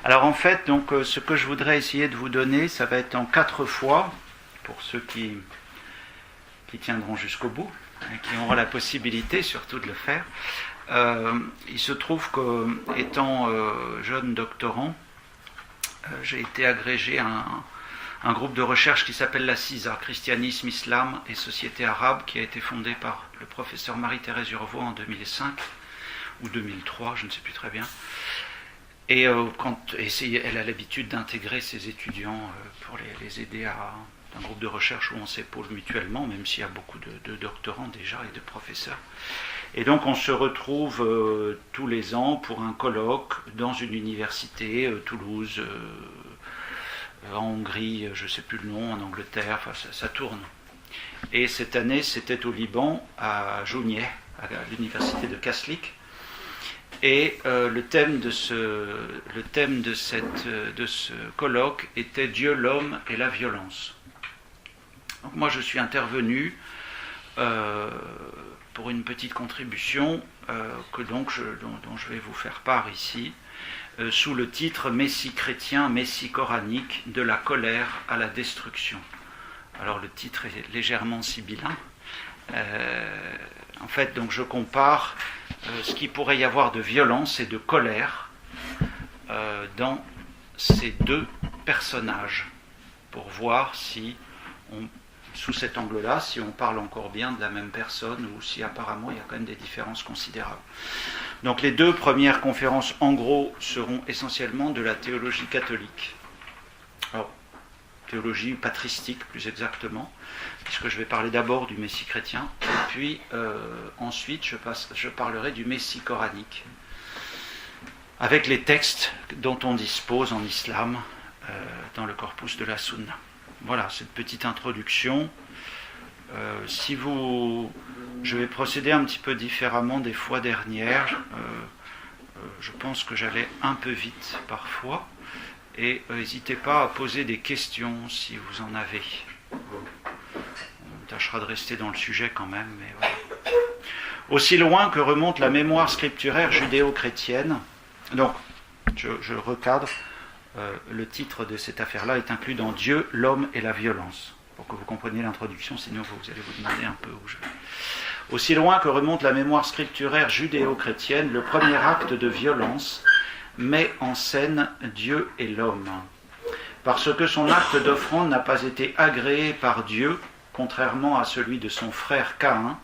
Alors en fait, donc, ce que je voudrais essayer de vous donner, ça va être en 4 fois, pour ceux qui tiendront jusqu'au bout, et qui auront la possibilité surtout de le faire. Il se trouve qu'étant jeune doctorant, j'ai été agrégé à un groupe de recherche qui s'appelle la CISA, Christianisme, Islam et Société arabe, qui a été fondé par le professeur Marie-Thérèse Urvois en 2005 ou 2003, je ne sais plus très bien. Et elle a l'habitude d'intégrer ses étudiants pour les aider à un groupe de recherche où on s'épaule mutuellement, même s'il y a beaucoup de doctorants déjà et de professeurs. Et donc on se retrouve tous les ans pour un colloque dans une université, Toulouse, en Hongrie, je ne sais plus le nom, en Angleterre, enfin ça tourne. Et cette année, c'était au Liban, à Jounieh, à l'université de Kaslik. Et le thème de ce colloque était Dieu, l'homme et la violence. Donc moi, je suis intervenu pour une petite contribution dont je vais vous faire part ici, sous le titre « Messie chrétien, Messie coranique, de la colère à la destruction ». Alors le titre est légèrement sibyllin. En fait, donc je compare ce qu'il pourrait y avoir de violence et de colère dans ces deux personnages, pour voir si, sous cet angle-là, si on parle encore bien de la même personne ou si apparemment il y a quand même des différences considérables. Donc les 2 premières conférences, en gros, seront essentiellement de la théologie catholique. Alors, théologie patristique, plus exactement, puisque je vais parler d'abord du Messie chrétien, et puis ensuite je parlerai du Messie coranique, avec les textes dont on dispose en islam dans le corpus de la Sunna. Voilà, cette petite introduction. Je vais procéder un petit peu différemment des fois dernières. Je pense que j'allais un peu vite parfois. Et n'hésitez pas à poser des questions si vous en avez. On tâchera de rester dans le sujet quand même, mais voilà. Aussi loin que remonte la mémoire scripturaire judéo-chrétienne, donc je recadre, le titre de cette affaire-là est inclus dans Dieu, l'homme et la violence, pour que vous compreniez l'introduction, sinon vous allez vous demander un peu où je vais. Aussi loin que remonte la mémoire scripturaire judéo-chrétienne, le premier acte de violence met en scène Dieu et l'homme. Parce que son acte d'offrande n'a pas été agréé par Dieu, contrairement à celui de son frère Caïn,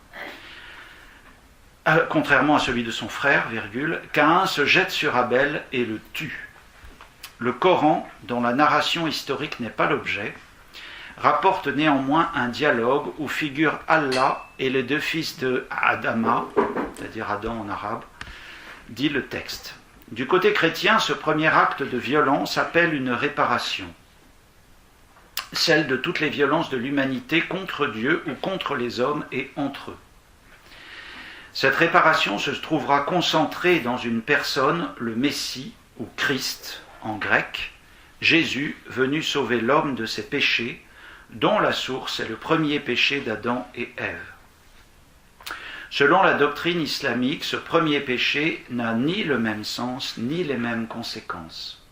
Caïn se jette sur Abel et le tue. Le Coran, dont la narration historique n'est pas l'objet, rapporte néanmoins un dialogue où figurent Allah et les 2 fils de Adama, c'est-à-dire Adam en arabe, dit le texte. Du côté chrétien, ce premier acte de violence appelle une réparation, celle de toutes les violences de l'humanité contre Dieu ou contre les hommes et entre eux. Cette réparation se trouvera concentrée dans une personne, le Messie ou Christ en grec, Jésus venu sauver l'homme de ses péchés, dont la source est le premier péché d'Adam et Ève. Selon la doctrine islamique, ce premier péché n'a ni le même sens, ni les mêmes conséquences.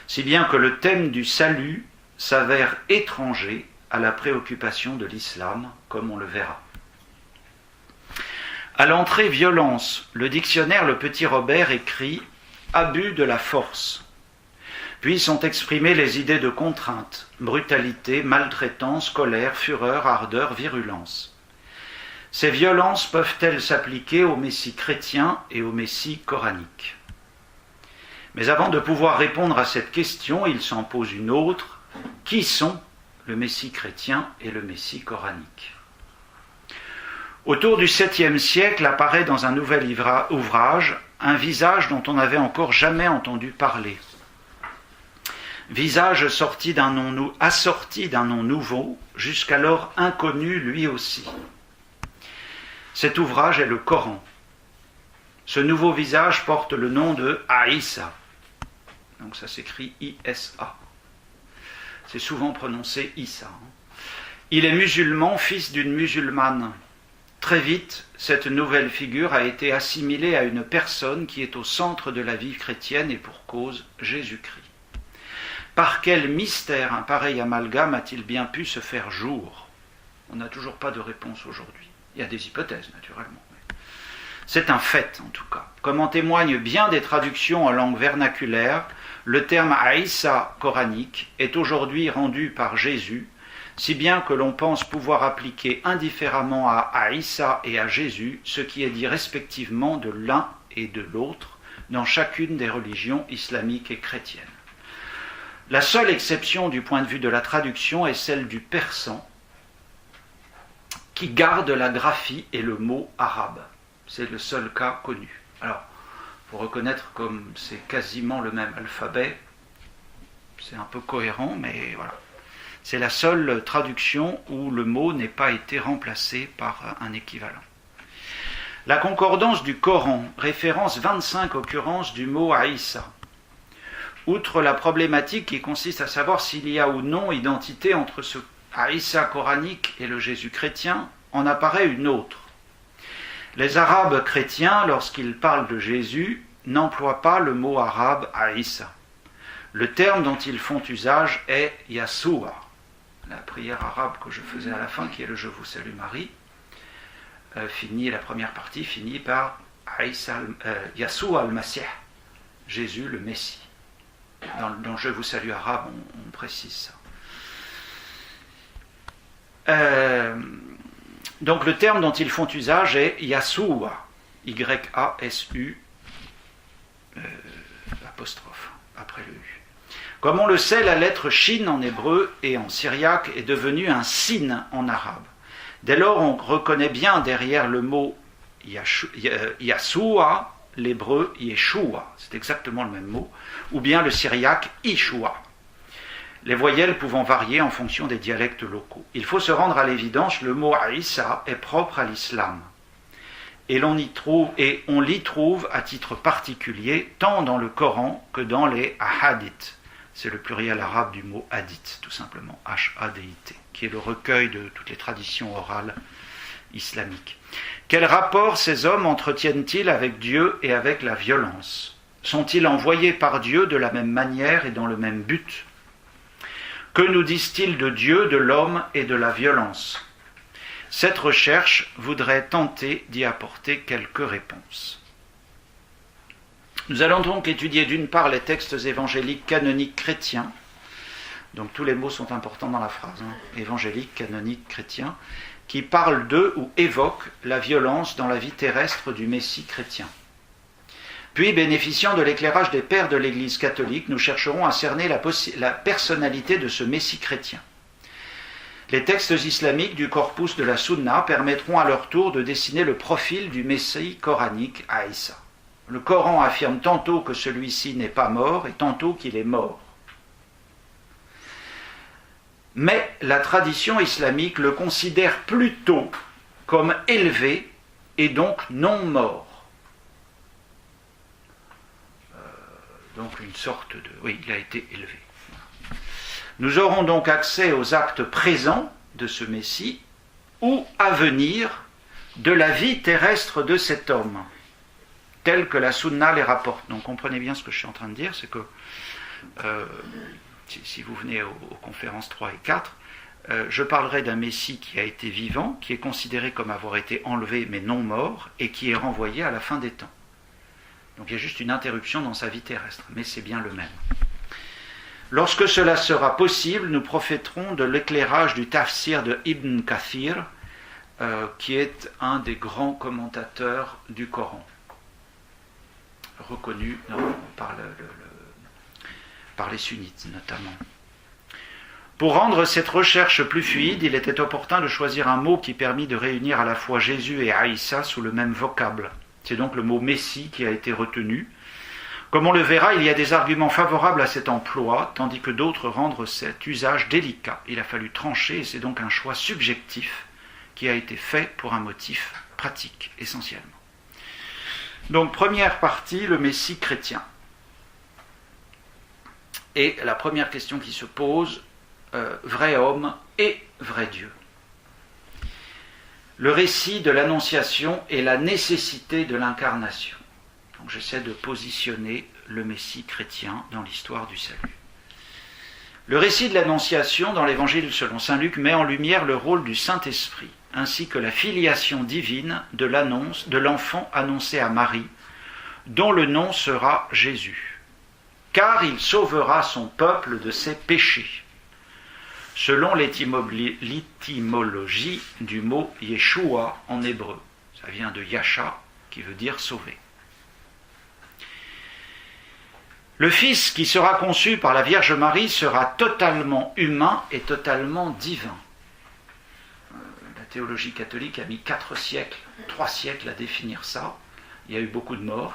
Si bien que le thème du salut s'avère étranger à la préoccupation de l'islam, comme on le verra. À l'entrée violence, le dictionnaire Le Petit Robert écrit « abus de la force ». Puis sont exprimées les idées de contrainte, brutalité, maltraitance, colère, fureur, ardeur, virulence. Ces violences peuvent-elles s'appliquer au Messie chrétien et au Messie coranique? Mais avant de pouvoir répondre à cette question, il s'en pose une autre. Qui sont le Messie chrétien et le Messie coranique? Autour du 7e siècle apparaît dans un nouvel ouvrage un visage dont on n'avait encore jamais entendu parler. Visage assorti d'un nom nouveau, jusqu'alors inconnu lui aussi. Cet ouvrage est le Coran. Ce nouveau visage porte le nom de Aïssa. Donc ça s'écrit I-S-A. C'est souvent prononcé Issa. Il est musulman, fils d'une musulmane. Très vite, cette nouvelle figure a été assimilée à une personne qui est au centre de la vie chrétienne et pour cause, Jésus-Christ. Par quel mystère un pareil amalgame a-t-il bien pu se faire jour? On n'a toujours pas de réponse aujourd'hui. Il y a des hypothèses, naturellement. C'est un fait, en tout cas. Comme en témoignent bien des traductions en langue vernaculaire, le terme Aïssa coranique est aujourd'hui rendu par Jésus, si bien que l'on pense pouvoir appliquer indifféremment à Aïssa et à Jésus ce qui est dit respectivement de l'un et de l'autre dans chacune des religions islamiques et chrétiennes. La seule exception du point de vue de la traduction est celle du persan, qui garde la graphie et le mot arabe. C'est le seul cas connu. Alors, il faut reconnaître comme c'est quasiment le même alphabet, c'est un peu cohérent, mais voilà. C'est la seule traduction où le mot n'ait pas été remplacé par un équivalent. La concordance du Coran référence 25 occurrences du mot Aïssa. Outre la problématique qui consiste à savoir s'il y a ou non identité entre ce Aïssa coranique et le Jésus chrétien, en apparaît une autre. Les Arabes chrétiens, lorsqu'ils parlent de Jésus, n'emploient pas le mot arabe Aïssa. Le terme dont ils font usage est Yassoua. La prière arabe que je faisais à la fin, qui est le Je vous salue Marie, la première partie finit par Yassoua al-Masih, Jésus le Messie. Dans Je vous salue arabe, on précise ça. Donc le terme dont ils font usage est Yassoua, Y-A-S-U, apostrophe, après le U. Comme on le sait, la lettre Shin en hébreu et en syriaque est devenue un Sin en arabe. Dès lors, on reconnaît bien derrière le mot Yassoua, l'hébreu Yeshua, c'est exactement le même mot, ou bien le syriaque Ishua. Les voyelles pouvant varier en fonction des dialectes locaux. Il faut se rendre à l'évidence, le mot Aïssa est propre à l'islam. Et on l'y trouve à titre particulier tant dans le Coran que dans les ahadiths. C'est le pluriel arabe du mot hadith, tout simplement, H-A-D-I-T, qui est le recueil de toutes les traditions orales islamiques. Quel rapport ces hommes entretiennent-ils avec Dieu et avec la violence? Sont-ils envoyés par Dieu de la même manière et dans le même but? Que nous disent-ils de Dieu, de l'homme et de la violence? Cette recherche voudrait tenter d'y apporter quelques réponses. Nous allons donc étudier d'une part les textes évangéliques canoniques chrétiens, donc tous les mots sont importants dans la phrase, évangélique, canonique, chrétien, qui parlent de ou évoquent la violence dans la vie terrestre du Messie chrétien. Puis, bénéficiant de l'éclairage des pères de l'Église catholique, nous chercherons à cerner la personnalité de ce Messie chrétien. Les textes islamiques du corpus de la Sunna permettront à leur tour de dessiner le profil du Messie coranique Aïssa. Le Coran affirme tantôt que celui-ci n'est pas mort et tantôt qu'il est mort. Mais la tradition islamique le considère plutôt comme élevé et donc non mort. Donc une sorte de... Oui, il a été élevé. Nous aurons donc accès aux actes présents de ce Messie ou à venir de la vie terrestre de cet homme, tel que la Sunna les rapporte. Donc comprenez bien ce que je suis en train de dire, c'est que si vous venez aux conférences 3 et 4, je parlerai d'un Messie qui a été vivant, qui est considéré comme avoir été enlevé mais non mort, et qui est renvoyé à la fin des temps. Donc il y a juste une interruption dans sa vie terrestre, mais c'est bien le même. Lorsque cela sera possible, nous profiterons de l'éclairage du tafsir de Ibn Kathir, qui est un des grands commentateurs du Coran, reconnu par les sunnites notamment. Pour rendre cette recherche plus fluide, il était opportun de choisir un mot qui permit de réunir à la fois Jésus et Aïssa sous le même vocable. C'est donc le mot Messie qui a été retenu. Comme on le verra, il y a des arguments favorables à cet emploi, tandis que d'autres rendent cet usage délicat. Il a fallu trancher, et c'est donc un choix subjectif qui a été fait pour un motif pratique, essentiellement. Donc, première partie, le Messie chrétien. Et la première question qui se pose, vrai homme et vrai Dieu. le récit de l'Annonciation et la nécessité de l'incarnation. Donc j'essaie de positionner le Messie chrétien dans l'histoire du salut. Le récit de l'Annonciation dans l'Évangile selon saint Luc met en lumière le rôle du Saint-Esprit, ainsi que la filiation divine de l'enfant annoncé à Marie, dont le nom sera Jésus, car il sauvera son peuple de ses péchés, selon l'étymologie du mot Yeshua en hébreu. Ça vient de Yasha, qui veut dire sauver. Le Fils qui sera conçu par la Vierge Marie sera totalement humain et totalement divin. La théologie catholique a mis 3 siècles à définir ça. Il y a eu beaucoup de morts.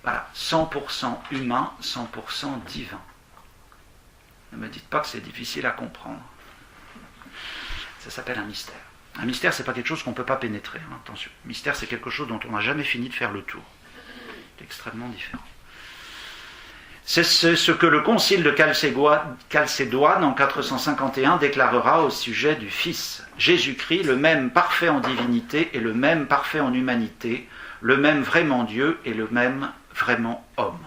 Voilà, 100% humain, 100% divin. Ne me dites pas que c'est difficile à comprendre. Ça s'appelle un mystère. Un mystère, c'est pas quelque chose qu'on ne peut pas pénétrer. Hein, attention. Mystère, c'est quelque chose dont on n'a jamais fini de faire le tour. C'est extrêmement différent. C'est ce que le concile de Chalcédoine en 451 déclarera au sujet du Fils. Jésus-Christ, le même parfait en divinité et le même parfait en humanité, le même vraiment Dieu et le même vraiment homme.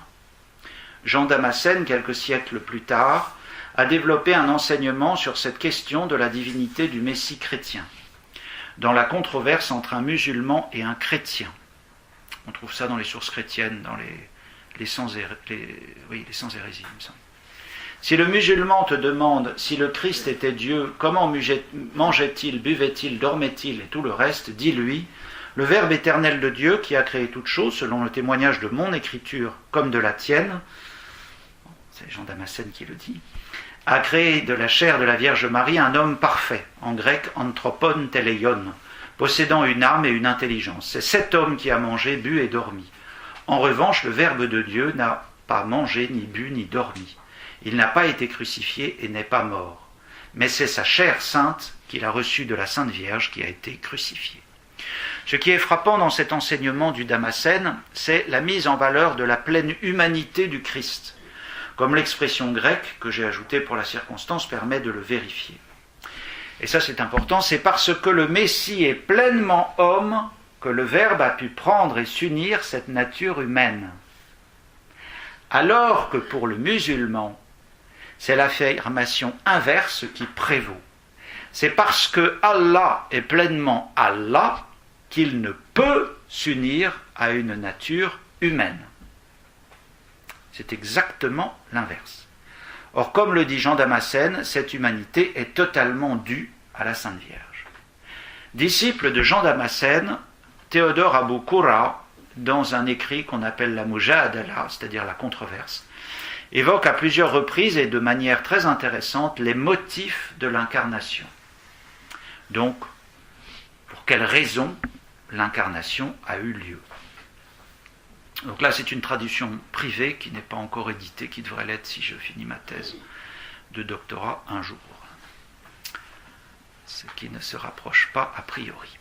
Jean Damascène, quelques siècles plus tard, a développé un enseignement sur cette question de la divinité du Messie chrétien, dans la controverse entre un musulman et un chrétien. On trouve ça dans les sources chrétiennes, dans les sans hérésies, il me semble. Si le musulman te demande si le Christ était Dieu, comment mangeait-il, buvait-il, dormait-il et tout le reste, dis-lui, le Verbe éternel de Dieu qui a créé toutes choses, selon le témoignage de mon écriture comme de la tienne, c'est Jean Damascène qui le dit, a créé de la chair de la Vierge Marie un homme parfait, en grec anthropon teleion, possédant une âme et une intelligence. C'est cet homme qui a mangé, bu et dormi. En revanche, le Verbe de Dieu n'a pas mangé, ni bu, ni dormi. Il n'a pas été crucifié et n'est pas mort. Mais c'est sa chair sainte qu'il a reçue de la Sainte Vierge qui a été crucifiée. Ce qui est frappant dans cet enseignement du Damascène, c'est la mise en valeur de la pleine humanité du Christ, comme l'expression grecque que j'ai ajoutée pour la circonstance permet de le vérifier. Et ça c'est important, c'est parce que le Messie est pleinement homme que le Verbe a pu prendre et s'unir cette nature humaine. Alors que pour le musulman, c'est l'affirmation inverse qui prévaut. C'est parce que Allah est pleinement Allah qu'il ne peut s'unir à une nature humaine. C'est exactement l'inverse. Or, comme le dit Jean Damascène, cette humanité est totalement due à la Sainte Vierge. Disciple de Jean Damascène, Théodore Abou Koura, dans un écrit qu'on appelle la Mujadala, c'est-à-dire la controverse, évoque à plusieurs reprises et de manière très intéressante les motifs de l'incarnation. Donc, pour quelles raisons l'incarnation a eu lieu. Donc là, c'est une traduction privée qui n'est pas encore éditée, qui devrait l'être si je finis ma thèse de doctorat un jour. Ce qui ne se rapproche pas a priori.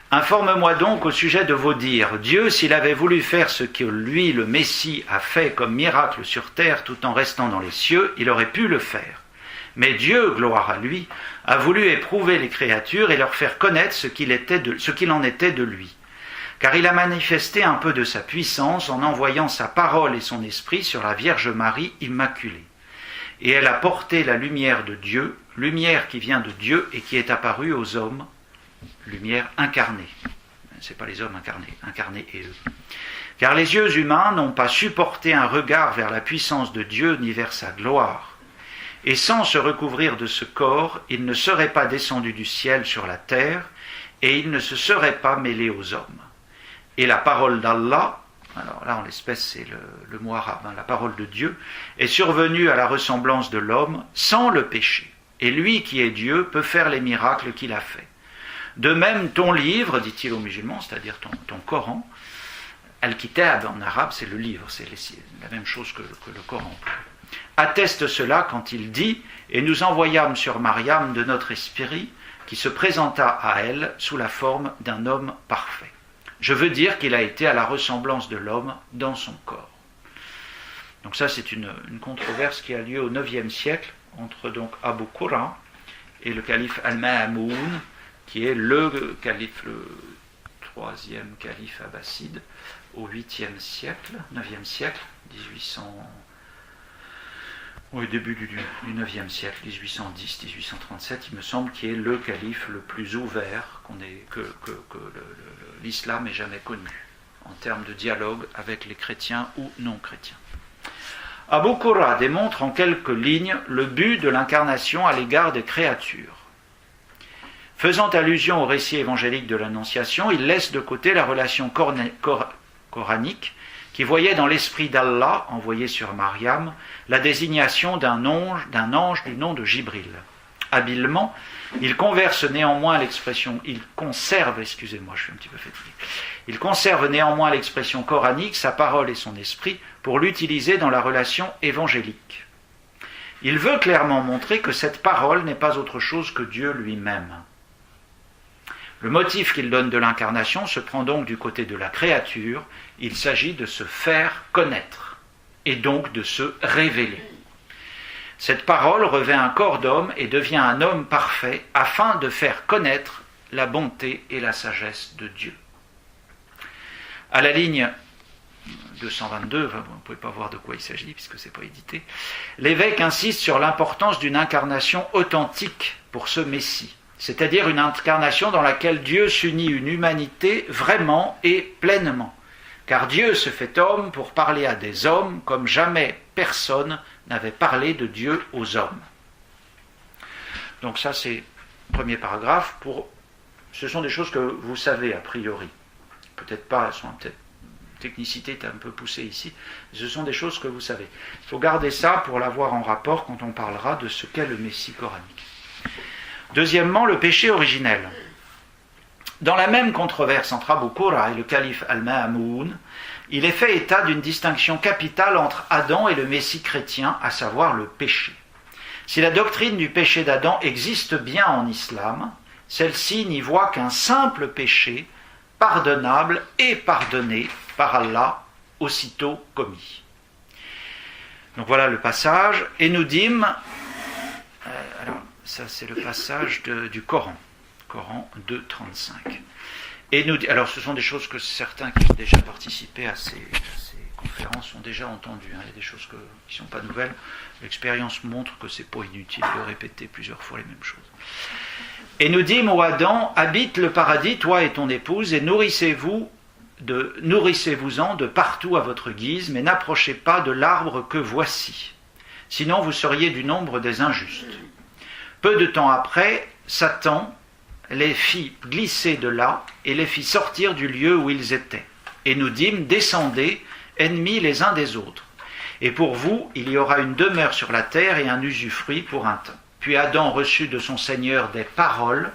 Informe-moi donc au sujet de vos dires. Dieu, s'il avait voulu faire ce que lui, le Messie, a fait comme miracle sur terre tout en restant dans les cieux, il aurait pu le faire. Mais Dieu, gloire à lui, a voulu éprouver les créatures et leur faire connaître ce qu'il en était de lui. Car il a manifesté un peu de sa puissance en envoyant sa parole et son esprit sur la Vierge Marie immaculée. Et elle a porté la lumière de Dieu, lumière qui vient de Dieu et qui est apparue aux hommes, lumière incarnée. Ce n'est pas les hommes incarnés et eux. Car les yeux humains n'ont pas supporté un regard vers la puissance de Dieu ni vers sa gloire. Et sans se recouvrir de ce corps, il ne serait pas descendu du ciel sur la terre, et il ne se serait pas mêlé aux hommes. Et la parole d'Allah, alors là en l'espèce c'est le mot arabe, la parole de Dieu, est survenue à la ressemblance de l'homme sans le péché. Et lui qui est Dieu peut faire les miracles qu'il a faits. De même ton livre, dit-il aux musulmans, c'est-à-dire ton Coran, Al-Kitab en arabe c'est le livre, c'est la même chose que le Coran. Atteste cela quand il dit « Et nous envoyâmes sur Mariam de notre esprit qui se présenta à elle sous la forme d'un homme parfait. » Je veux dire qu'il a été à la ressemblance de l'homme dans son corps. Donc ça c'est une controverse qui a lieu au IXe siècle entre donc Abou Koura et le calife Al-Ma'moun, qui est le calife, le troisième calife abbasside, au 8e siècle, 9e siècle, 1800, au début du 9e siècle, 1810-1837, il me semble, qui est le calife le plus ouvert que l'islam ait jamais connu, en termes de dialogue avec les chrétiens ou non-chrétiens. Abu Qurra démontre en quelques lignes le but de l'incarnation à l'égard des créatures. Faisant allusion au récit évangélique de l'Annonciation, il laisse de côté la relation coranique qui voyait dans l'esprit d'Allah, envoyé sur Mariam, la désignation d'un ange du nom de Jibril. Habilement, il conserve néanmoins l'expression coranique, sa parole et son esprit, pour l'utiliser dans la relation évangélique. Il veut clairement montrer que cette parole n'est pas autre chose que Dieu lui-même. Le motif qu'il donne de l'incarnation se prend donc du côté de la créature. Il s'agit de se faire connaître et donc de se révéler. Cette parole revêt un corps d'homme et devient un homme parfait afin de faire connaître la bonté et la sagesse de Dieu. À la ligne 222, vous ne pouvez pas voir de quoi il s'agit puisque ce n'est pas édité, l'évêque insiste sur l'importance d'une incarnation authentique pour ce Messie, c'est-à-dire une incarnation dans laquelle Dieu s'unit une humanité vraiment et pleinement. Car Dieu se fait homme pour parler à des hommes comme jamais personne n'avait parlé de Dieu aux hommes. Donc ça c'est le premier paragraphe. Ce sont des choses que vous savez a priori. Peut-être pas, elles sont peut-être technicité est un peu poussée ici. Ce sont des choses que vous savez. Il faut garder ça pour l'avoir en rapport quand on parlera de ce qu'est le Messie coranique. Deuxièmement, le péché originel. Dans la même controverse entre Abu Qurra et le calife Al-Ma'moun, il est fait état d'une distinction capitale entre Adam et le Messie chrétien, à savoir le péché. Si la doctrine du péché d'Adam existe bien en islam, celle-ci n'y voit qu'un simple péché, pardonnable et pardonné par Allah, aussitôt commis. Donc voilà le passage. Et nous dîmes, alors ça c'est le passage du Coran. Coran 2.35. Et nous, alors ce sont des choses que certains qui ont déjà participé à ces conférences ont déjà entendues. Il y a des choses qui ne sont pas nouvelles. L'expérience montre que ce n'est pas inutile de répéter plusieurs fois les mêmes choses. Et nous dîmes ô Adam, habite le paradis, toi et ton épouse, et nourrissez-vous-en de partout à votre guise, mais n'approchez pas de l'arbre que voici. Sinon vous seriez du nombre des injustes. Peu de temps après, Satan les fit glisser de là et les fit sortir du lieu où ils étaient. Et nous dîmes, descendez, ennemis les uns des autres. Et pour vous, il y aura une demeure sur la terre et un usufruit pour un temps. Puis Adam reçut de son Seigneur des paroles,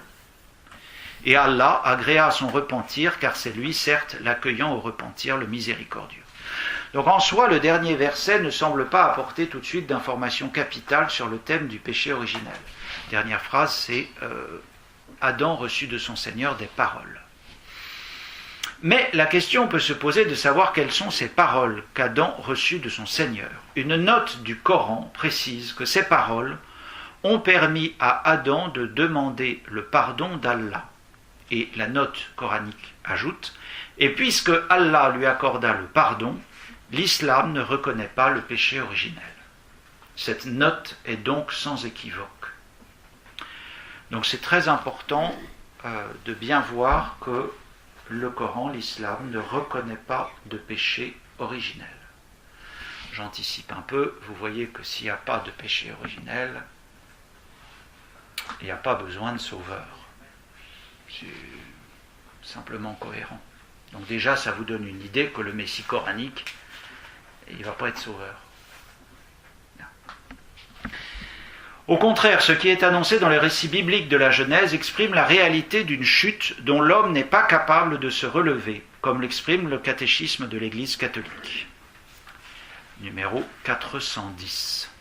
et Allah agréa à son repentir, car c'est lui, certes, l'accueillant au repentir, le miséricordieux. Donc en soi, le dernier verset ne semble pas apporter tout de suite d'informations capitales sur le thème du péché originel. Dernière phrase, c'est Adam reçut de son Seigneur des paroles. Mais la question peut se poser de savoir quelles sont ces paroles qu'Adam reçut de son Seigneur. Une note du Coran précise que ces paroles ont permis à Adam de demander le pardon d'Allah. Et la note coranique ajoute, et puisque Allah lui accorda le pardon, l'islam ne reconnaît pas le péché originel. Cette note est donc sans équivoque. Donc c'est très important de bien voir que le Coran, l'islam, ne reconnaît pas de péché originel. J'anticipe un peu, vous voyez que s'il n'y a pas de péché originel, il n'y a pas besoin de sauveur. C'est simplement cohérent. Donc déjà, ça vous donne une idée que le Messie coranique, il ne va pas être sauveur. Au contraire, ce qui est annoncé dans les récits bibliques de la Genèse exprime la réalité d'une chute dont l'homme n'est pas capable de se relever, comme l'exprime le catéchisme de l'Église catholique. Numéro 410.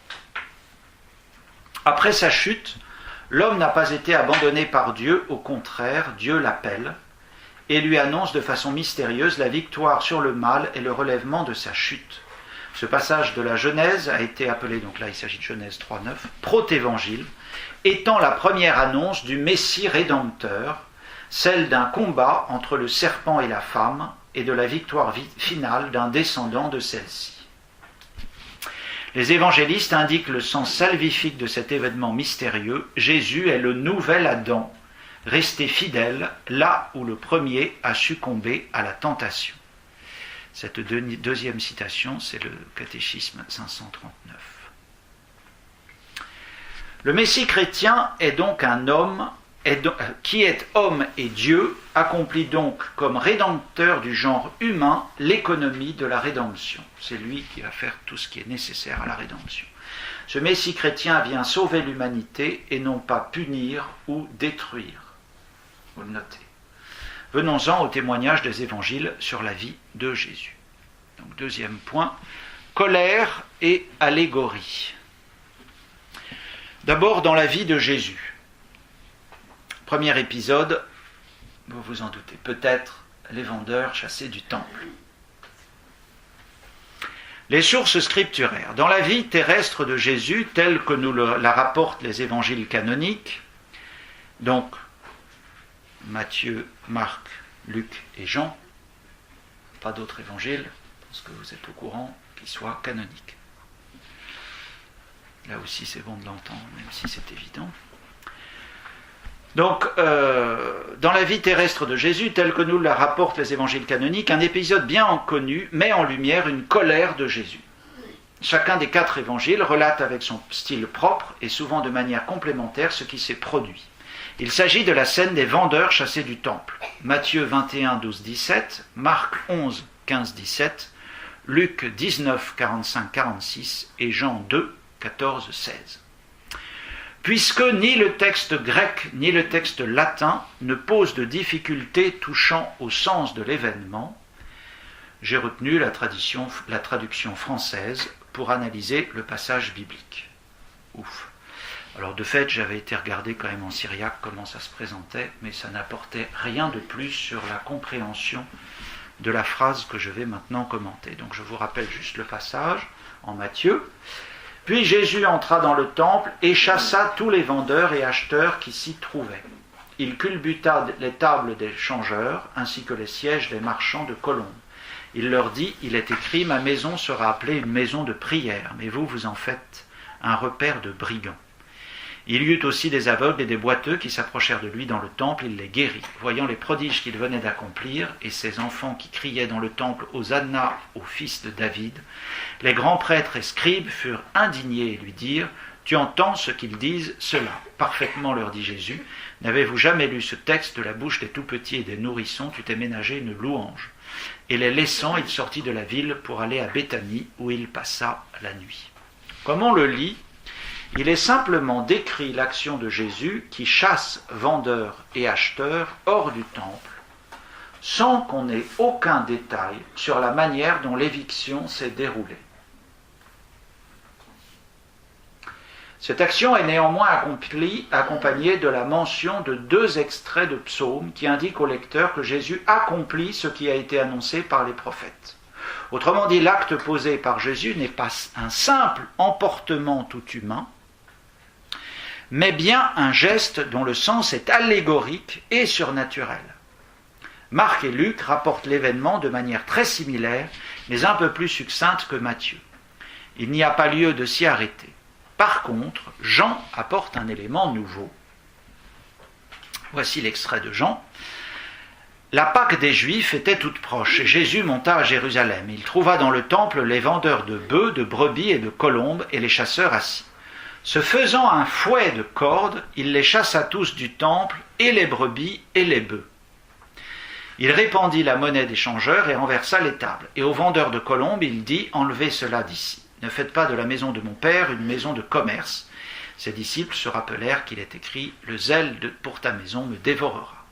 Après sa chute, l'homme n'a pas été abandonné par Dieu, au contraire, Dieu l'appelle et lui annonce de façon mystérieuse la victoire sur le mal et le relèvement de sa chute. Ce passage de la Genèse a été appelé, donc là il s'agit de Genèse 3.9, protévangile, étant la première annonce du Messie rédempteur, celle d'un combat entre le serpent et la femme, et de la victoire finale d'un descendant de celle-ci. Les évangélistes indiquent le sens salvifique de cet événement mystérieux. Jésus est le nouvel Adam, resté fidèle là où le premier a succombé à la tentation. Cette deuxième citation, c'est le catéchisme 539. Le Messie chrétien est donc un homme qui est homme et Dieu, accomplit donc comme rédempteur du genre humain l'économie de la rédemption. C'est lui qui va faire tout ce qui est nécessaire à la rédemption. Ce Messie chrétien vient sauver l'humanité et non pas punir ou détruire. Vous le notez. Venons-en au témoignage des évangiles sur la vie de Jésus. Donc, deuxième point, colère et allégorie. D'abord dans la vie de Jésus. Premier épisode, vous vous en doutez, peut-être les vendeurs chassés du temple. Les sources scripturaires. Dans la vie terrestre de Jésus, telle que nous la rapportent les évangiles canoniques, donc Matthieu, Marc, Luc et Jean, pas d'autres évangiles, parce que vous êtes au courant qu'ils soient canoniques. Là aussi c'est bon de l'entendre, même si c'est évident. Donc, dans la vie terrestre de Jésus, telle que nous la rapportent les évangiles canoniques, un épisode bien connu met en lumière une colère de Jésus. Chacun des 4 évangiles relate avec son style propre et souvent de manière complémentaire ce qui s'est produit. Il s'agit de la scène des vendeurs chassés du temple. Matthieu 21, 12, 17, Marc 11, 15, 17, Luc 19, 45, 46 et Jean 2, 14, 16. Puisque ni le texte grec ni le texte latin ne posent de difficultés touchant au sens de l'événement, j'ai retenu la traduction française pour analyser le passage biblique. Ouf. Alors de fait, j'avais été regarder quand même en syriaque comment ça se présentait, mais ça n'apportait rien de plus sur la compréhension de la phrase que je vais maintenant commenter. Donc je vous rappelle juste le passage en Matthieu. Puis Jésus entra dans le temple et chassa tous les vendeurs et acheteurs qui s'y trouvaient. Il culbuta les tables des changeurs ainsi que les sièges des marchands de colombes. Il leur dit, il est écrit, ma maison sera appelée une maison de prière, mais vous, vous en faites un repère de brigands. Il y eut aussi des aveugles et des boiteux qui s'approchèrent de lui dans le temple, il les guérit. Voyant les prodiges qu'il venait d'accomplir, et ces enfants qui criaient dans le temple, Hosanna au fils de David, les grands prêtres et scribes furent indignés et lui dirent, tu entends ce qu'ils disent cela. Parfaitement, leur dit Jésus, n'avez-vous jamais lu ce texte de la bouche des tout-petits et des nourrissons, tu t'es ménagé une louange. Et les laissant, il sortit de la ville pour aller à Béthanie, où il passa la nuit. Comme on le lit, il est simplement décrit l'action de Jésus qui chasse vendeurs et acheteurs hors du temple, sans qu'on ait aucun détail sur la manière dont l'éviction s'est déroulée. Cette action est néanmoins accompagnée de la mention de 2 extraits de psaumes qui indiquent au lecteur que Jésus accomplit ce qui a été annoncé par les prophètes. Autrement dit, l'acte posé par Jésus n'est pas un simple emportement tout humain, mais bien un geste dont le sens est allégorique et surnaturel. Marc et Luc rapportent l'événement de manière très similaire, mais un peu plus succincte que Matthieu. Il n'y a pas lieu de s'y arrêter. Par contre, Jean apporte un élément nouveau. Voici l'extrait de Jean. La Pâque des Juifs était toute proche, et Jésus monta à Jérusalem. Il trouva dans le temple les vendeurs de bœufs, de brebis et de colombes, et les chasseurs assis. Se faisant un fouet de cordes, il les chassa tous du temple, et les brebis et les bœufs. Il répandit la monnaie des changeurs et renversa les tables. Et aux vendeurs de colombes, il dit, enlevez cela d'ici. Ne faites pas de la maison de mon père une maison de commerce. Ses disciples se rappelèrent qu'il est écrit, le zèle pour ta maison me dévorera.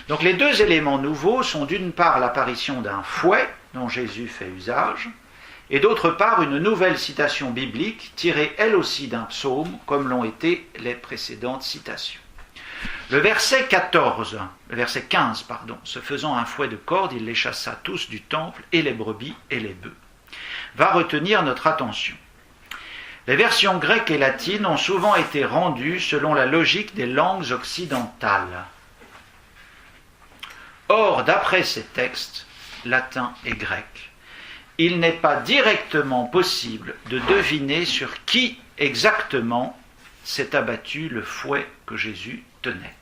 Donc les 2 éléments nouveaux sont d'une part l'apparition d'un fouet dont Jésus fait usage, et d'autre part une nouvelle citation biblique tirée elle aussi d'un psaume, comme l'ont été les précédentes citations. Le verset 15, se faisant un fouet de cordes, il les chassa tous du temple, et les brebis et les bœufs. va retenir notre attention. Les versions grecques et latines ont souvent été rendues selon la logique des langues occidentales. Or, d'après ces textes, latin et grec, il n'est pas directement possible de deviner sur qui exactement s'est abattu le fouet que Jésus tenait.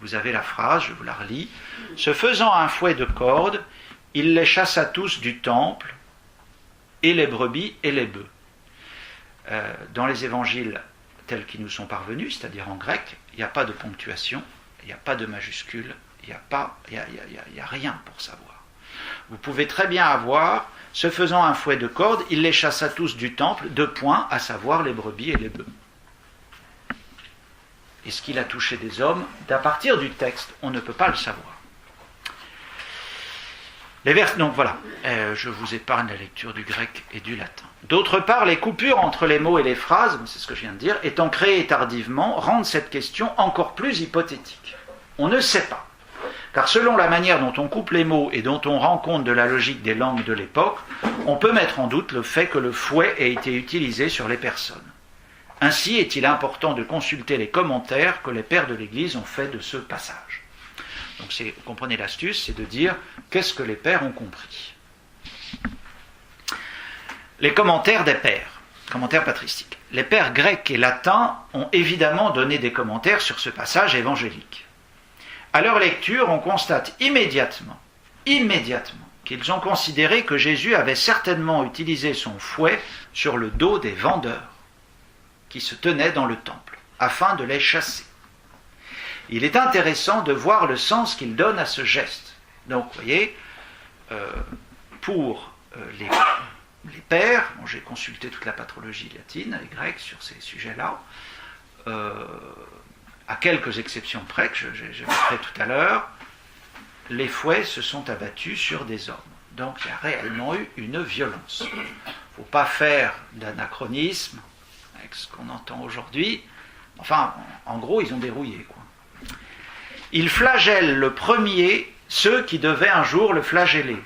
Vous avez la phrase, je vous la relis. « Se faisant un fouet de cordes, il les chassa tous du temple, et les brebis et les bœufs. » Dans les évangiles tels qu'ils nous sont parvenus, c'est-à-dire en grec, il n'y a pas de ponctuation, il n'y a pas de majuscule, il n'y a rien pour savoir. Vous pouvez très bien avoir, se faisant un fouet de cordes, il les chassa tous du temple, 2 points, à savoir les brebis et les bœufs. Est-ce qu'il a touché des hommes? À partir du texte, on ne peut pas le savoir. Donc voilà, je vous épargne la lecture du grec et du latin. D'autre part, les coupures entre les mots et les phrases, c'est ce que je viens de dire, étant créées tardivement, rendent cette question encore plus hypothétique. On ne sait pas. Car selon la manière dont on coupe les mots et dont on rend compte de la logique des langues de l'époque, on peut mettre en doute le fait que le fouet ait été utilisé sur les personnes. Ainsi est-il important de consulter les commentaires que les pères de l'Église ont fait de ce passage. Donc vous comprenez l'astuce, c'est de dire qu'est-ce que les pères ont compris. Les commentaires des pères, commentaires patristiques. Les pères grecs et latins ont évidemment donné des commentaires sur ce passage évangélique. À leur lecture, on constate immédiatement, qu'ils ont considéré que Jésus avait certainement utilisé son fouet sur le dos des vendeurs qui se tenaient dans le temple, afin de les chasser. Il est intéressant de voir le sens qu'il donne à ce geste. Donc, vous voyez, pour les pères, bon, j'ai consulté toute la patrologie latine et grecque sur ces sujets-là, à quelques exceptions près, que j'évoquerai tout à l'heure, les fouets se sont abattus sur des hommes. Donc il y a réellement eu une violence. Il ne faut pas faire d'anachronisme avec ce qu'on entend aujourd'hui. Enfin, en gros, ils ont dérouillé, quoi. Il flagelle le premier ceux qui devaient un jour le flageller.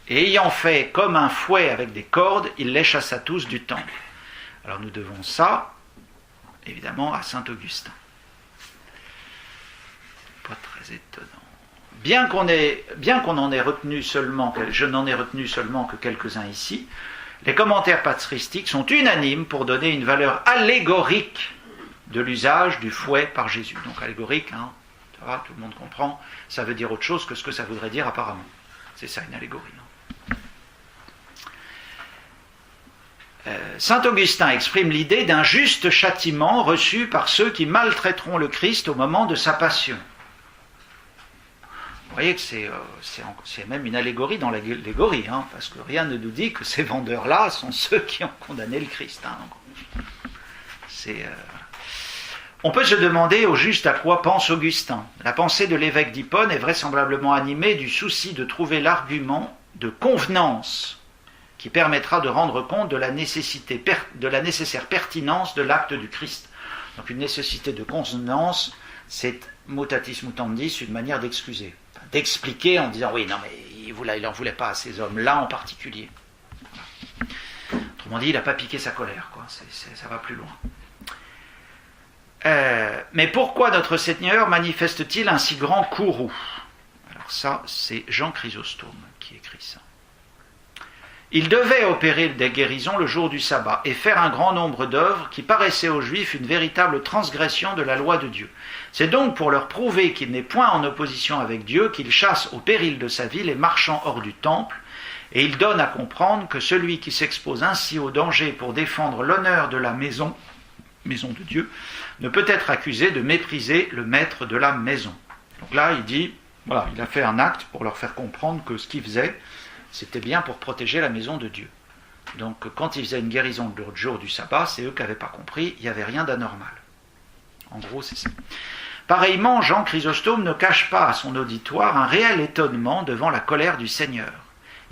Et ayant fait comme un fouet avec des cordes, il les chassa tous du temple. Alors nous devons ça, évidemment, à saint Augustin. Pas très étonnant. Bien qu'on en ait retenu seulement, je n'en ai retenu seulement que quelques-uns ici, les commentaires patristiques sont unanimes pour donner une valeur allégorique de l'usage du fouet par Jésus. Donc allégorique, hein, ça va, tout le monde comprend, ça veut dire autre chose que ce que ça voudrait dire apparemment. C'est ça, une allégorie. Saint Augustin exprime l'idée d'un juste châtiment reçu par ceux qui maltraiteront le Christ au moment de sa passion. Vous voyez que c'est même une allégorie dans l'allégorie, hein, parce que rien ne nous dit que ces vendeurs-là sont ceux qui ont condamné le Christ. Hein, On peut se demander au juste à quoi pense Augustin. La pensée de l'évêque d'Hippone est vraisemblablement animée du souci de trouver l'argument de convenance qui permettra de rendre compte de la nécessaire pertinence de l'acte du Christ. Donc une nécessité de convenance, c'est mutatis mutandis, une manière d'excuser, d'expliquer en disant oui, non mais il n'en voulait pas à ces hommes-là en particulier. Autrement dit, il n'a pas piqué sa colère, quoi. Ça va plus loin. Mais pourquoi notre Seigneur manifeste-t-il un si grand courroux? Alors ça, c'est Jean Chrysostome qui écrit ça. Il devait opérer des guérisons le jour du sabbat et faire un grand nombre d'œuvres qui paraissaient aux Juifs une véritable transgression de la loi de Dieu. C'est donc pour leur prouver qu'il n'est point en opposition avec Dieu qu'il chasse au péril de sa vie les marchands hors du temple, et il donne à comprendre que celui qui s'expose ainsi au danger pour défendre l'honneur de la maison de Dieu, ne peut être accusé de mépriser le maître de la maison. Donc là, il dit, voilà, il a fait un acte pour leur faire comprendre que ce qu'il faisait, c'était bien pour protéger la maison de Dieu. Donc quand il faisait une guérison le jour du sabbat, c'est eux qui n'avaient pas compris, il n'y avait rien d'anormal. En gros, c'est ça. Pareillement, Jean Chrysostome ne cache pas à son auditoire un réel étonnement devant la colère du Seigneur.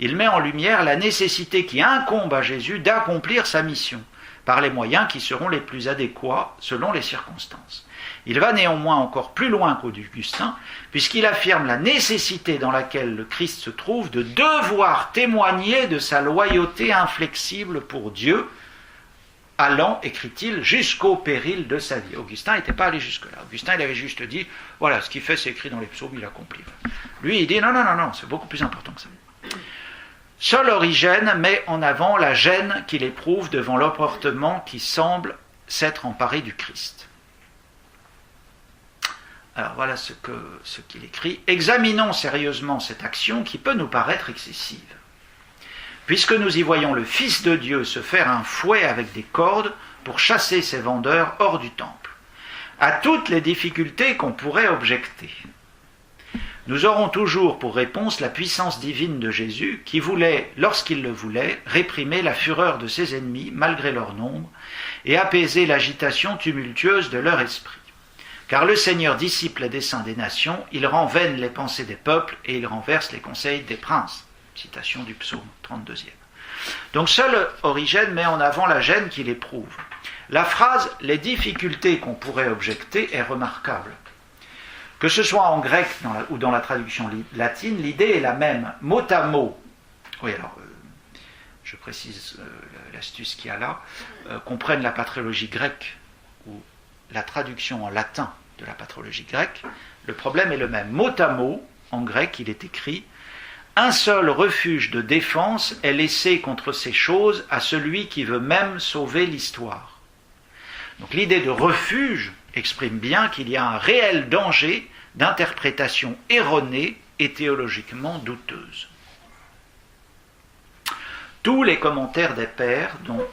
Il met en lumière la nécessité qui incombe à Jésus d'accomplir sa mission, par les moyens qui seront les plus adéquats selon les circonstances. Il va néanmoins encore plus loin qu'Augustin, puisqu'il affirme la nécessité dans laquelle le Christ se trouve de devoir témoigner de sa loyauté inflexible pour Dieu, allant, écrit-il, jusqu'au péril de sa vie. Augustin n'était pas allé jusque-là. Augustin, il avait juste dit, voilà, ce qu'il fait, c'est écrit dans les psaumes, il accomplit. Lui, il dit, non, c'est beaucoup plus important que ça. Seul Origène met en avant la gêne qu'il éprouve devant l'emportement qui semble s'être emparé du Christ. Alors voilà ce qu'il écrit. Examinons sérieusement cette action qui peut nous paraître excessive. Puisque nous y voyons le Fils de Dieu se faire un fouet avec des cordes pour chasser ses vendeurs hors du temple, à toutes les difficultés qu'on pourrait objecter. Nous aurons toujours pour réponse la puissance divine de Jésus qui voulait, lorsqu'il le voulait, réprimer la fureur de ses ennemis malgré leur nombre et apaiser l'agitation tumultueuse de leur esprit. Car le Seigneur dissipe les desseins des nations, il rend vaines les pensées des peuples et il renverse les conseils des princes. Citation du psaume 32e. Donc seul Origène met en avant la gêne qu'il éprouve. La phrase « les difficultés qu'on pourrait objecter » est remarquable. Que ce soit en grec ou dans la traduction latine, l'idée est la même, mot à mot. Oui, alors, je précise l'astuce qu'il y a là, qu'on prenne la patrologie grecque ou la traduction en latin de la patrologie grecque, le problème est le même. Mot à mot, en grec, il est écrit « Un seul refuge de défense est laissé contre ces choses à celui qui veut même sauver l'histoire. » Donc l'idée de refuge exprime bien qu'il y a un réel danger d'interprétation erronée et théologiquement douteuse. Tous les commentaires des pères, dont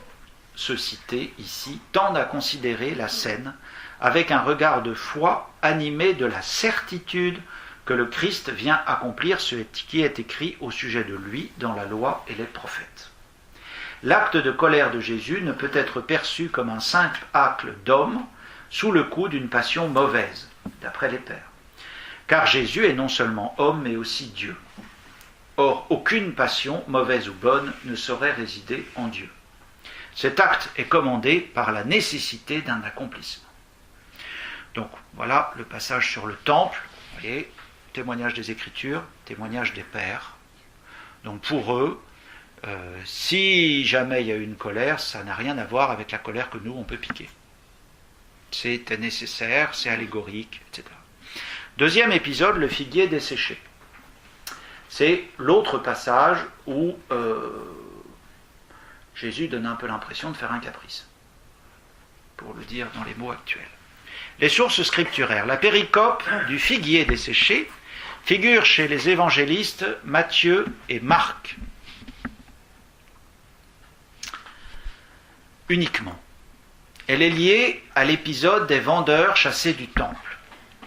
ceux cités ici, tendent à considérer la scène avec un regard de foi animé de la certitude que le Christ vient accomplir ce qui est écrit au sujet de lui dans la loi et les prophètes. L'acte de colère de Jésus ne peut être perçu comme un simple acte d'homme sous le coup d'une passion mauvaise, d'après les pères. Car Jésus est non seulement homme, mais aussi Dieu. Or, aucune passion, mauvaise ou bonne, ne saurait résider en Dieu. Cet acte est commandé par la nécessité d'un accomplissement. Donc, voilà le passage sur le temple, vous voyez, témoignage des Écritures, témoignage des pères. Donc, pour eux, si jamais il y a eu une colère, ça n'a rien à voir avec la colère que nous, on peut piquer. C'était nécessaire, c'est allégorique, etc. Deuxième épisode, le figuier desséché. C'est l'autre passage où Jésus donne un peu l'impression de faire un caprice, pour le dire dans les mots actuels. Les sources scripturaires. La péricope du figuier desséché figure chez les évangélistes Matthieu et Marc. Uniquement. Elle est liée à l'épisode des vendeurs chassés du temple.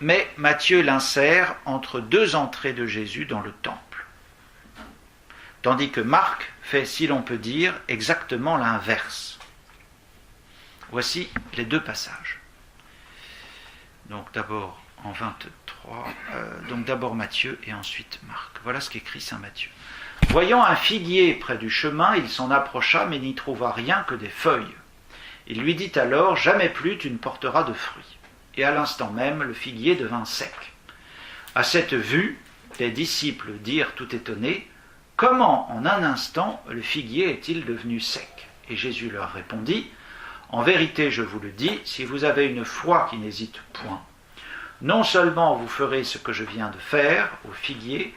Mais Matthieu l'insère entre deux entrées de Jésus dans le temple. Tandis que Marc fait, si l'on peut dire, exactement l'inverse. Voici les deux passages. Donc d'abord en 23, donc d'abord Matthieu et ensuite Marc. Voilà ce qu'écrit saint Matthieu. Voyant un figuier près du chemin, il s'en approcha, mais n'y trouva rien que des feuilles. Il lui dit alors, jamais plus tu ne porteras de fruits. Et à l'instant même, le figuier devint sec. À cette vue, les disciples dirent tout étonnés, comment en un instant le figuier est-il devenu sec? Et Jésus leur répondit, en vérité je vous le dis, si vous avez une foi qui n'hésite point, non seulement vous ferez ce que je viens de faire au figuier,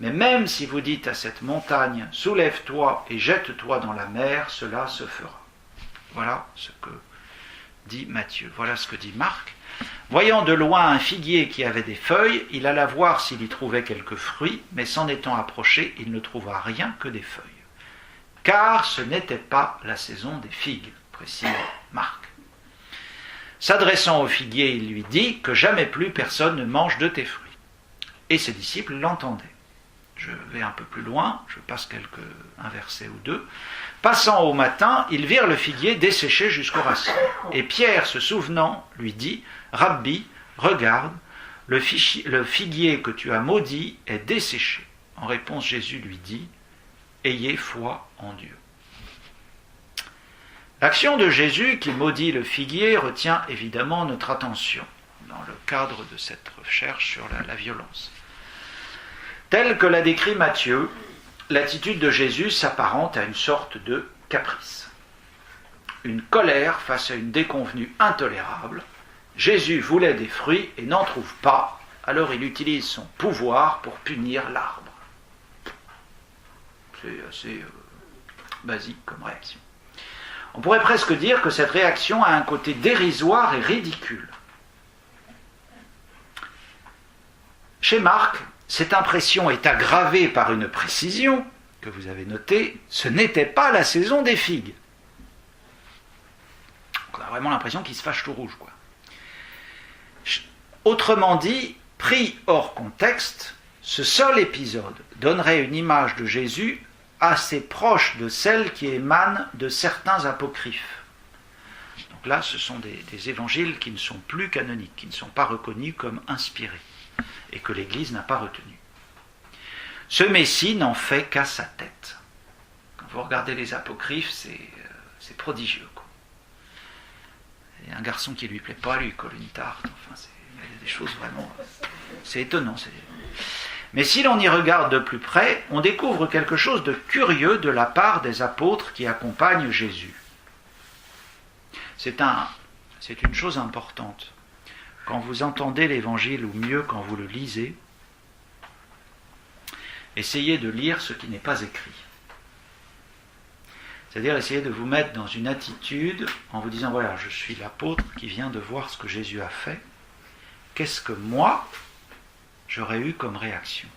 mais même si vous dites à cette montagne, soulève-toi et jette-toi dans la mer, cela se fera. Voilà ce que dit Matthieu. Voilà ce que dit Marc. Voyant de loin un figuier qui avait des feuilles, il alla voir s'il y trouvait quelques fruits, mais s'en étant approché, il ne trouva rien que des feuilles. Car ce n'était pas la saison des figues, précise Marc. S'adressant au figuier, il lui dit que jamais plus personne ne mange de tes fruits. Et ses disciples l'entendaient. Je vais un peu plus loin, je passe un verset ou deux. Passant au matin, ils virent le figuier desséché jusqu'aux racines. Et Pierre, se souvenant, lui dit, « Rabbi, regarde, le figuier que tu as maudit est desséché. » En réponse, Jésus lui dit, « Ayez foi en Dieu. » L'action de Jésus qui maudit le figuier retient évidemment notre attention dans le cadre de cette recherche sur la violence. Telle que l'a décrit Matthieu, l'attitude de Jésus s'apparente à une sorte de caprice. Une colère face à une déconvenue intolérable. Jésus voulait des fruits et n'en trouve pas, alors il utilise son pouvoir pour punir l'arbre. C'est assez basique comme réaction. On pourrait presque dire que cette réaction a un côté dérisoire et ridicule. Chez Marc, cette impression est aggravée par une précision que vous avez notée, ce n'était pas la saison des figues. On a vraiment l'impression qu'il se fâche tout rouge, quoi. Autrement dit, pris hors contexte, ce seul épisode donnerait une image de Jésus assez proche de celle qui émane de certains apocryphes. Donc là, ce sont des évangiles qui ne sont plus canoniques, qui ne sont pas reconnus comme inspirés, et que l'Église n'a pas retenus. Ce Messie n'en fait qu'à sa tête. Quand vous regardez les apocryphes, c'est prodigieux, quoi. Il y a un garçon qui ne lui plaît pas, lui colle une tarte, enfin, il y a des choses vraiment... C'est étonnant. Mais si l'on y regarde de plus près, on découvre quelque chose de curieux de la part des apôtres qui accompagnent Jésus. C'est une chose importante. Quand vous entendez l'Évangile, ou mieux quand vous le lisez, essayez de lire ce qui n'est pas écrit. C'est-à-dire essayez de vous mettre dans une attitude en vous disant, voilà, je suis l'apôtre qui vient de voir ce que Jésus a fait. Qu'est-ce que moi, j'aurais eu comme réaction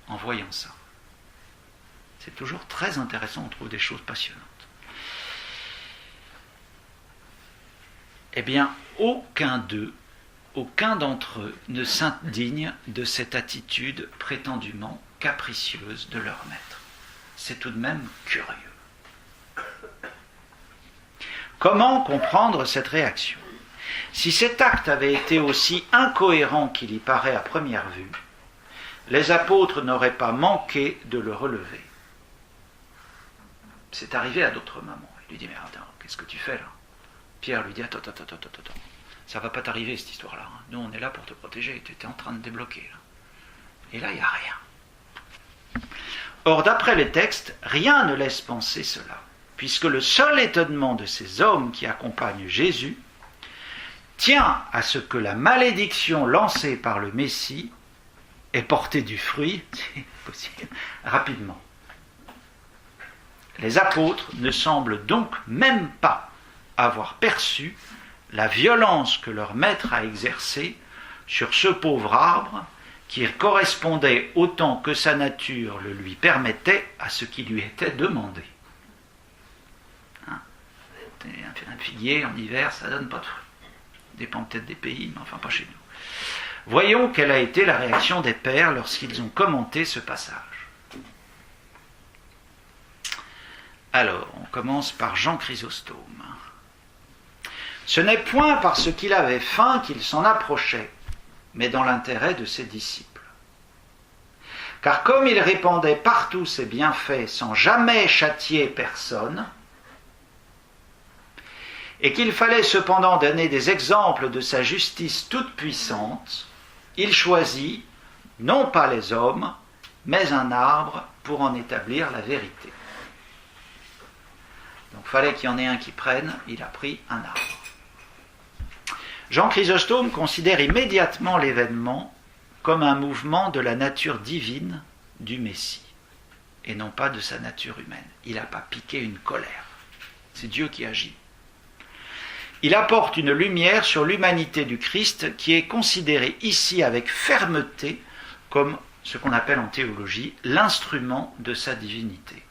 en voyant ça? C'est toujours très intéressant, on trouve des choses passionnantes. Eh bien, aucun d'entre eux ne s'indigne de cette attitude prétendument capricieuse de leur maître. C'est tout de même curieux. Comment comprendre cette réaction? Si cet acte avait été aussi incohérent qu'il y paraît à première vue, les apôtres n'auraient pas manqué de le relever. C'est arrivé à d'autres moments. Il lui dit, mais attends, qu'est-ce que tu fais là? Pierre lui dit, attends, ça va pas t'arriver cette histoire-là. Nous, on est là pour te protéger, tu étais en train de débloquer. Là. Et là, il n'y a rien. Or, d'après les textes, rien ne laisse penser cela, puisque le seul étonnement de ces hommes qui accompagnent Jésus tient à ce que la malédiction lancée par le Messie ait porté du fruit rapidement. Les apôtres ne semblent donc même pas avoir perçu la violence que leur maître a exercée sur ce pauvre arbre qui correspondait autant que sa nature le lui permettait à ce qui lui était demandé. Un figuier en hiver, ça ne donne pas de fruits. Dépend peut-être des pays, mais enfin pas chez nous. Voyons quelle a été la réaction des pères lorsqu'ils ont commenté ce passage. Alors, on commence par Jean Chrysostome. Ce n'est point parce qu'il avait faim qu'il s'en approchait, mais dans l'intérêt de ses disciples. Car comme il répandait partout ses bienfaits sans jamais châtier personne, et qu'il fallait cependant donner des exemples de sa justice toute puissante, il choisit non pas les hommes, mais un arbre pour en établir la vérité. Donc il fallait qu'il y en ait un qui prenne, il a pris un arbre. Jean Chrysostome considère immédiatement l'événement comme un mouvement de la nature divine du Messie, et non pas de sa nature humaine. Il n'a pas piqué une colère. C'est Dieu qui agit. Il apporte une lumière sur l'humanité du Christ qui est considérée ici avec fermeté comme ce qu'on appelle en théologie l'instrument de sa divinité.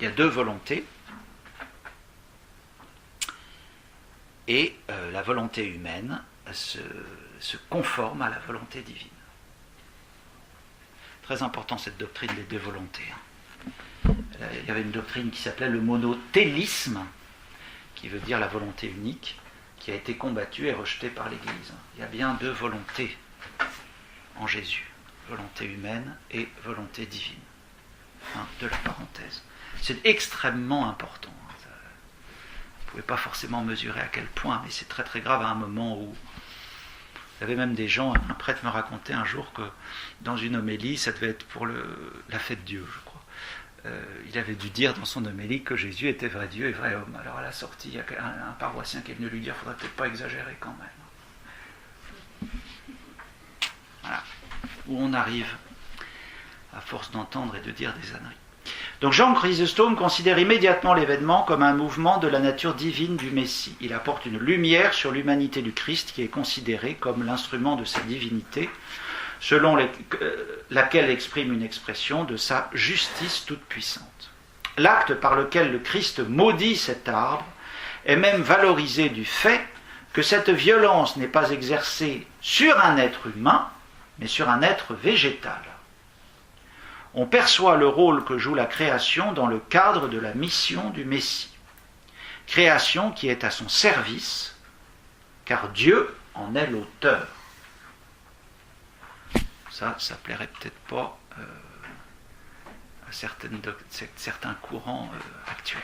Il y a deux volontés et la volonté humaine se conforme à la volonté divine. Très important cette doctrine des deux volontés. Il y avait une doctrine qui s'appelait le monothélisme, qui veut dire la volonté unique, qui a été combattue et rejetée par l'Église. Il y a bien deux volontés en Jésus, volonté humaine et volonté divine. Fin de la parenthèse. C'est extrêmement important. Vous ne pouvez pas forcément mesurer à quel point, mais c'est très très grave à un moment où... Il y avait même des gens, un prêtre me racontait un jour que dans une homélie, ça devait être pour la fête de Dieu, je crois. Il avait dû dire dans son homélie que Jésus était vrai Dieu et vrai homme. Alors à la sortie, il y a un paroissien qui est venu lui dire, il ne faudrait peut-être pas exagérer quand même. Voilà. Où on arrive à force d'entendre et de dire des âneries. Donc Jean Chrysostome considère immédiatement l'événement comme un mouvement de la nature divine du Messie. Il apporte une lumière sur l'humanité du Christ qui est considérée comme l'instrument de sa divinité, selon laquelle exprime une expression de sa justice toute puissante. L'acte par lequel le Christ maudit cet arbre est même valorisé du fait que cette violence n'est pas exercée sur un être humain, mais sur un être végétal. On perçoit le rôle que joue la création dans le cadre de la mission du Messie. Création qui est à son service, car Dieu en est l'auteur. Ça plairait peut-être pas à certains courants actuels.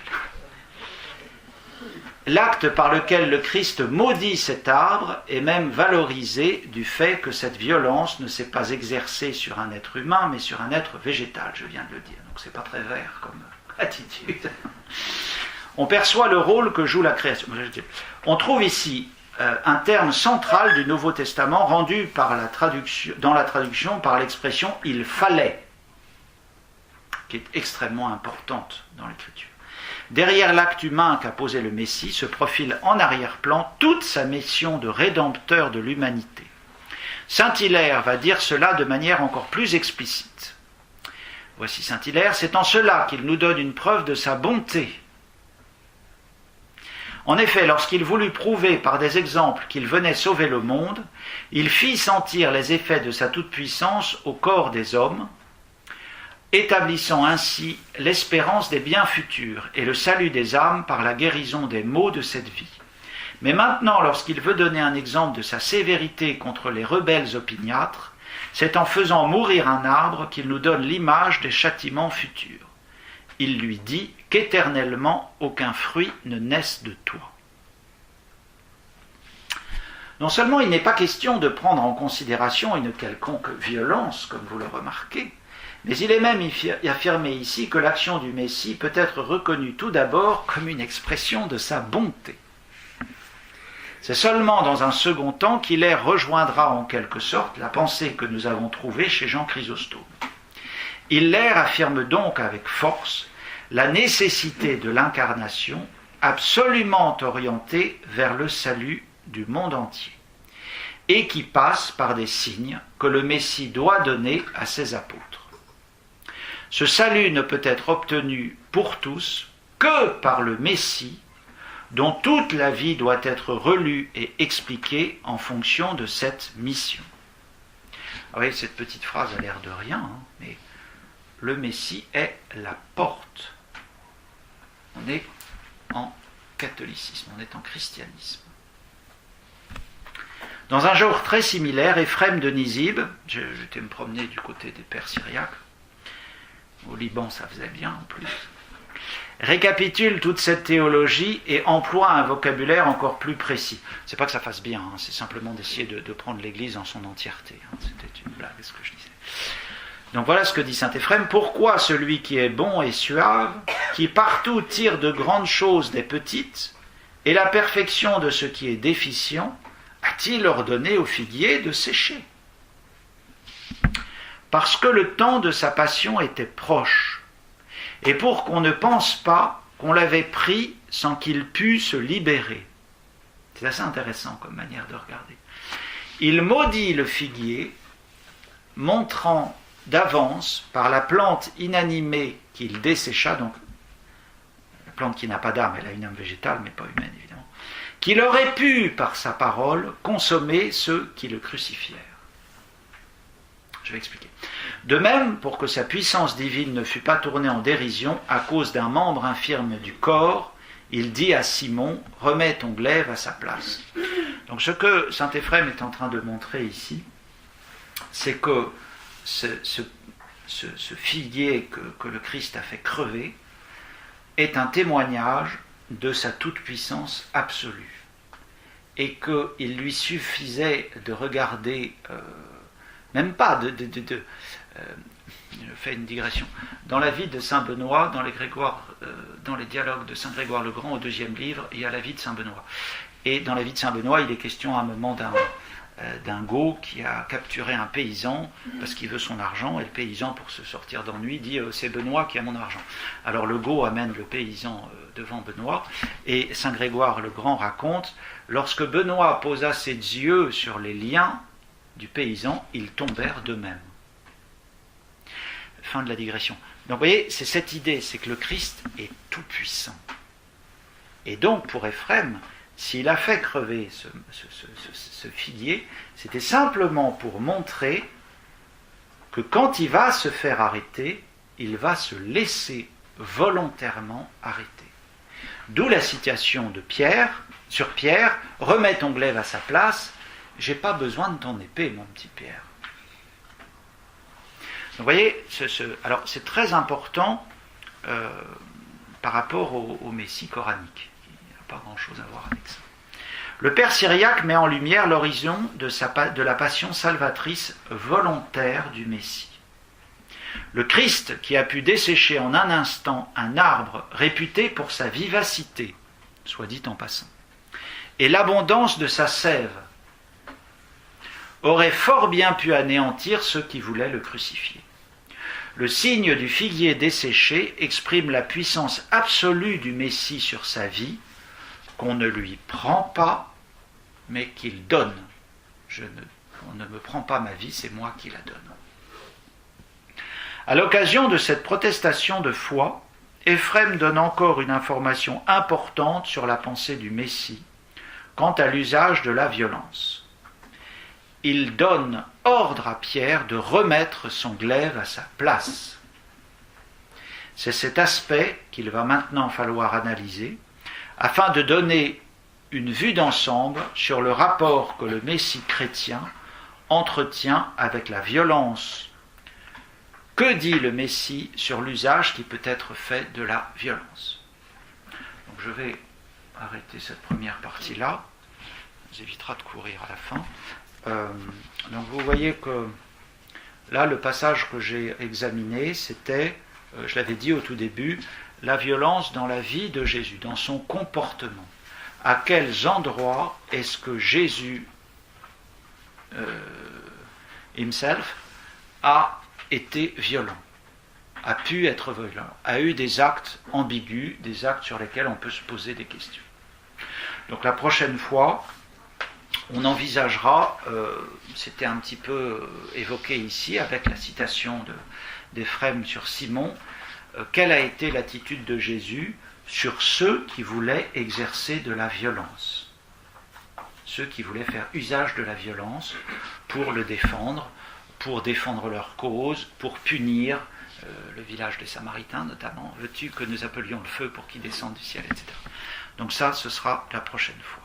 L'acte par lequel le Christ maudit cet arbre est même valorisé du fait que cette violence ne s'est pas exercée sur un être humain, mais sur un être végétal, je viens de le dire. Donc c'est pas très vert comme attitude. On perçoit le rôle que joue la création. On trouve ici un terme central du Nouveau Testament rendu dans la traduction par l'expression « il fallait », qui est extrêmement importante dans l'Écriture. Derrière l'acte humain qu'a posé le Messie se profile en arrière-plan toute sa mission de rédempteur de l'humanité. Saint Hilaire va dire cela de manière encore plus explicite. Voici Saint Hilaire, c'est en cela qu'il nous donne une preuve de sa bonté. En effet, lorsqu'il voulut prouver par des exemples qu'il venait sauver le monde, il fit sentir les effets de sa toute-puissance au corps des hommes, établissant ainsi l'espérance des biens futurs et le salut des âmes par la guérison des maux de cette vie. Mais maintenant, lorsqu'il veut donner un exemple de sa sévérité contre les rebelles opiniâtres, c'est en faisant mourir un arbre qu'il nous donne l'image des châtiments futurs. Il lui dit qu'éternellement aucun fruit ne naisse de toi. Non seulement il n'est pas question de prendre en considération une quelconque violence, comme vous le remarquez, mais il est même affirmé ici que l'action du Messie peut être reconnue tout d'abord comme une expression de sa bonté. C'est seulement dans un second temps qu'Hilaire rejoindra en quelque sorte la pensée que nous avons trouvée chez Jean Chrysostome. Hilaire affirme donc avec force la nécessité de l'incarnation absolument orientée vers le salut du monde entier, et qui passe par des signes que le Messie doit donner à ses apôtres. Ce salut ne peut être obtenu pour tous que par le Messie, dont toute la vie doit être relue et expliquée en fonction de cette mission. Vous voyez, cette petite phrase a l'air de rien, mais le Messie est la porte. On est en catholicisme, on est en christianisme. Dans un genre très similaire, Éphrem de Nizib, j'étais me promener du côté des Pères syriaques, au Liban ça faisait bien en plus, récapitule toute cette théologie et emploie un vocabulaire encore plus précis. C'est pas que ça fasse bien, c'est simplement d'essayer de prendre l'Église en son entièreté. C'était une blague, ce que je disais. Donc voilà ce que dit saint Éphrem. Pourquoi celui qui est bon et suave, qui partout tire de grandes choses des petites, et la perfection de ce qui est déficient, a-t-il ordonné au figuier de sécher ? Parce que le temps de sa passion était proche, et pour qu'on ne pense pas qu'on l'avait pris sans qu'il pût se libérer. C'est assez intéressant comme manière de regarder. Il maudit le figuier, montrant d'avance par la plante inanimée qu'il dessécha, donc la plante qui n'a pas d'âme, elle a une âme végétale mais pas humaine évidemment, qu'il aurait pu par sa parole consommer ceux qui le crucifièrent. Je vais expliquer. De même, pour que sa puissance divine ne fût pas tournée en dérision à cause d'un membre infirme du corps, il dit à Simon, remets ton glaive à sa place. Donc ce que saint Éphrem est en train de montrer ici, c'est que ce figuier que le Christ a fait crever, est un témoignage de sa toute-puissance absolue. Et qu'il lui suffisait de regarder, même pas je fais une digression, dans la vie de Saint Benoît, dans les dialogues de Saint Grégoire le Grand au 2e livre, il y a la vie de Saint Benoît. Et dans la vie de Saint Benoît, il est question à un moment d'un Gault qui a capturé un paysan parce qu'il veut son argent, et le paysan, pour se sortir d'ennui, dit c'est Benoît qui a mon argent. Alors le Gault amène le paysan devant Benoît, et Saint Grégoire le Grand raconte, lorsque Benoît posa ses yeux sur les liens du paysan, ils tombèrent d'eux-mêmes. Fin de la digression. Donc vous voyez, c'est cette idée, c'est que le Christ est tout puissant. Et donc pour Éphrem, s'il a fait crever ce figuier, c'était simplement pour montrer que quand il va se faire arrêter, il va se laisser volontairement arrêter. D'où la citation de Pierre, sur Pierre, remets ton glaive à sa place, j'ai pas besoin de ton épée, mon petit Pierre. Donc vous voyez, alors c'est très important par rapport au Messie coranique. Pas grand-chose à voir avec ça. Le père Cyriaque met en lumière l'horizon de la passion salvatrice volontaire du Messie. Le Christ qui a pu dessécher en un instant un arbre réputé pour sa vivacité, soit dit en passant, et l'abondance de sa sève, aurait fort bien pu anéantir ceux qui voulaient le crucifier. Le signe du figuier desséché exprime la puissance absolue du Messie sur sa vie, qu'on ne lui prend pas, mais qu'il donne. On ne me prend pas ma vie, c'est moi qui la donne. À l'occasion de cette protestation de foi, Éphrem donne encore une information importante sur la pensée du Messie quant à l'usage de la violence. Il donne ordre à Pierre de remettre son glaive à sa place. C'est cet aspect qu'il va maintenant falloir analyser afin de donner une vue d'ensemble sur le rapport que le Messie chrétien entretient avec la violence. Que dit le Messie sur l'usage qui peut être fait de la violence? Donc je vais arrêter cette première partie-là, ça évitera de courir à la fin. Donc vous voyez que là, le passage que j'ai examiné, c'était, je l'avais dit au tout début, la violence dans la vie de Jésus, dans son comportement. À quels endroits est-ce que Jésus himself a été violent, a pu être violent, a eu des actes ambigus, des actes sur lesquels on peut se poser des questions. Donc la prochaine fois, on envisagera, c'était un petit peu évoqué ici avec la citation d'Éphrem sur Simon, quelle a été l'attitude de Jésus sur ceux qui voulaient exercer de la violence, ceux qui voulaient faire usage de la violence pour le défendre, pour défendre leur cause, pour punir le village des Samaritains notamment. Veux-tu que nous appelions le feu pour qu'il descende du ciel, etc. Donc ça, ce sera la prochaine fois.